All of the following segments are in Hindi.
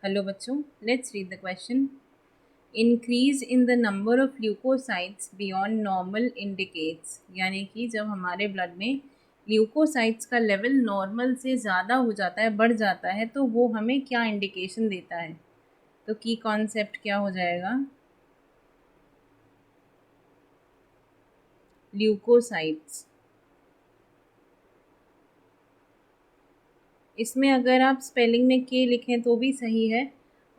हेलो बच्चों, let's read the question. Increase in the number of leukocytes beyond normal indicates, यानी कि जब हमारे ब्लड में ल्यूकोसाइट्स का लेवल नॉर्मल से ज़्यादा हो जाता है, बढ़ जाता है, तो वो हमें क्या इंडिकेशन देता है. तो की कॉन्सेप्ट क्या हो जाएगा. ल्यूकोसाइट्स, इसमें अगर आप स्पेलिंग में के लिखें तो भी सही है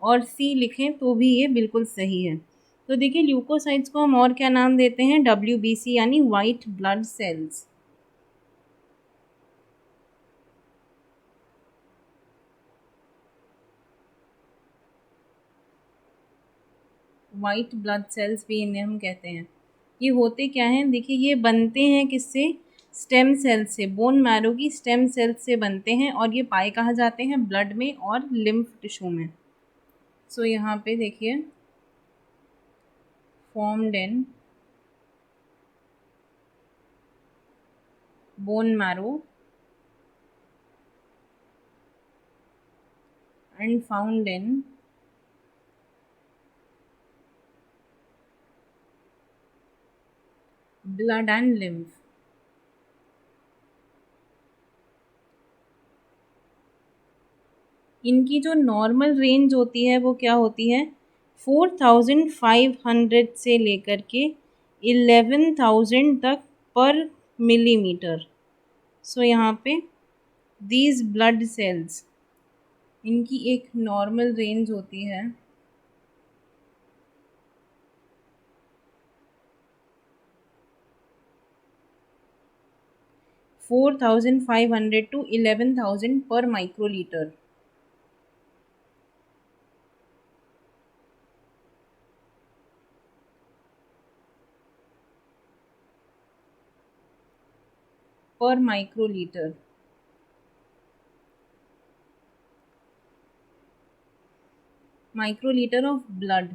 और सी लिखें तो भी ये बिल्कुल सही है. तो देखिए, ल्यूकोसाइट्स को हम और क्या नाम देते हैं, WBC यानी white blood cells. White blood cells भी इन्हें हम कहते हैं. ये होते क्या हैं, देखिए ये बनते हैं किससे, स्टेम सेल से, बोन मैरो की स्टेम सेल से बनते हैं और ये पाए कहाँ जाते हैं, ब्लड में और लिम्फ टिश्यू में. सो यहाँ पे देखिए, formed in bone marrow and found in blood and lymph. इनकी जो नॉर्मल रेंज होती है वो क्या होती है, 4500 से लेकर के 11,000 तक पर मिलीमीटर. सो यहाँ पे दीज ब्लड सेल्स, इनकी एक नॉर्मल रेंज होती है 4,500 to 11,000 पर माइक्रोलीटर. पर माइक्रोलीटर. Microlitre of blood.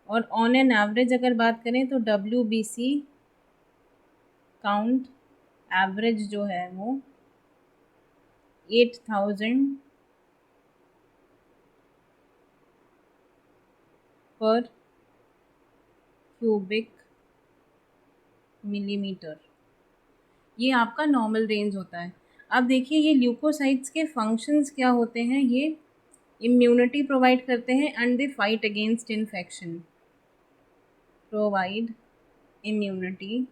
और ऑन एन एवरेज अगर बात करें तो WBC काउंट एवरेज जो है वो 8,000 पर क्यूबिक मिलीमीटर. ये आपका नॉर्मल रेंज होता है. अब देखिए, ये ल्यूकोसाइट्स के फंक्शंस क्या होते हैं. ये इम्यूनिटी प्रोवाइड करते हैं and they fight against infection. Provide immunity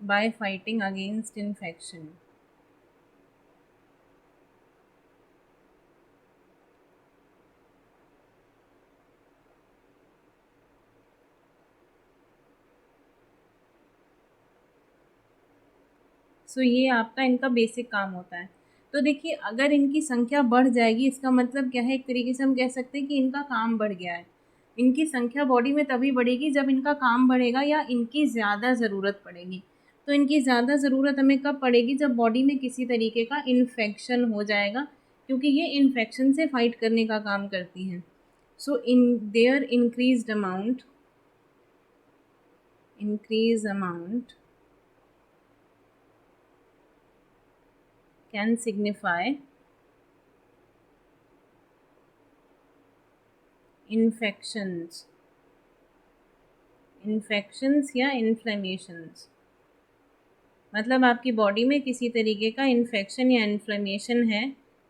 by fighting against infection. So ये आपका इनका बेसिक काम होता है. तो देखिए, अगर इनकी संख्या बढ़ जाएगी, इसका मतलब क्या है, एक तरीके से हम कह सकते हैं कि इनका काम बढ़ गया है. इनकी संख्या बॉडी में तभी बढ़ेगी जब इनका काम बढ़ेगा या इनकी ज़्यादा ज़रूरत पड़ेगी. तो इनकी ज़्यादा ज़रूरत हमें कब पड़ेगी, जब बॉडी में किसी तरीके का इन्फेक्शन हो जाएगा, क्योंकि ये इन्फेक्शन से फाइट करने का काम करती हैं. So in their increased amount can signify infections या इन्फ्लेमेशंस. मतलब आपकी बॉडी में किसी तरीके का इन्फेक्शन या इन्फ्लेमेशन है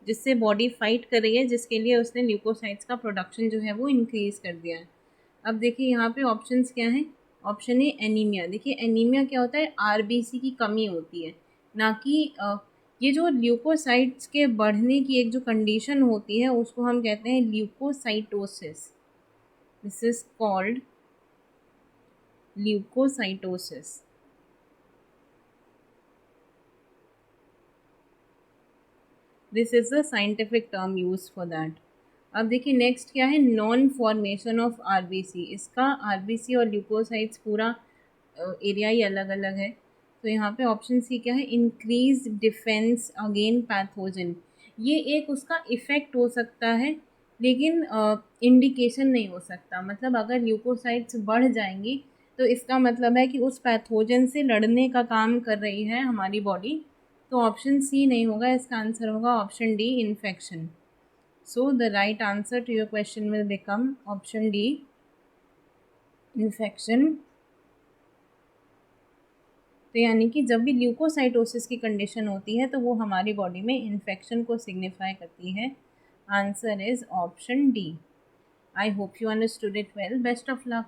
जिससे बॉडी फाइट कर रही है, जिसके लिए उसने ल्यूकोसाइट्स का प्रोडक्शन जो है वो इंक्रीज़ कर दिया है. अब देखिए यहाँ पे ऑप्शंस क्या हैं. Option A anaemia. देखिए, एनीमिया क्या होता है, RBC की कमी होती है, ना कि ये जो ल्यूकोसाइट्स के बढ़ने की एक जो कंडीशन होती है उसको हम कहते हैं leucocytosis. This is called leucocytosis. This is the scientific term use for that. अब देखिए नेक्स्ट क्या है, नॉन फॉर्मेशन ऑफ RBC. इसका RBC और ल्यूकोसाइट्स पूरा एरिया ही अलग अलग है. तो यहाँ पे ऑप्शन सी क्या है, इंक्रीज डिफेंस अगेन पैथोजन. ये एक उसका इफ़ेक्ट हो सकता है, लेकिन इंडिकेशन नहीं हो सकता. मतलब अगर ल्यूकोसाइट्स बढ़ जाएंगी तो इसका मतलब है कि उस पैथोजन से लड़ने का काम कर रही है हमारी बॉडी। तो ऑप्शन सी नहीं होगा, इसका आंसर होगा option D, infection. So the right answer to your question will become option D, infection. तो यानी कि जब भी ल्यूकोसाइटोसिस की कंडीशन होती है तो वो हमारी बॉडी में इन्फेक्शन को सिग्निफाई करती है। Answer is option D. I hope you understood it well. Best of luck.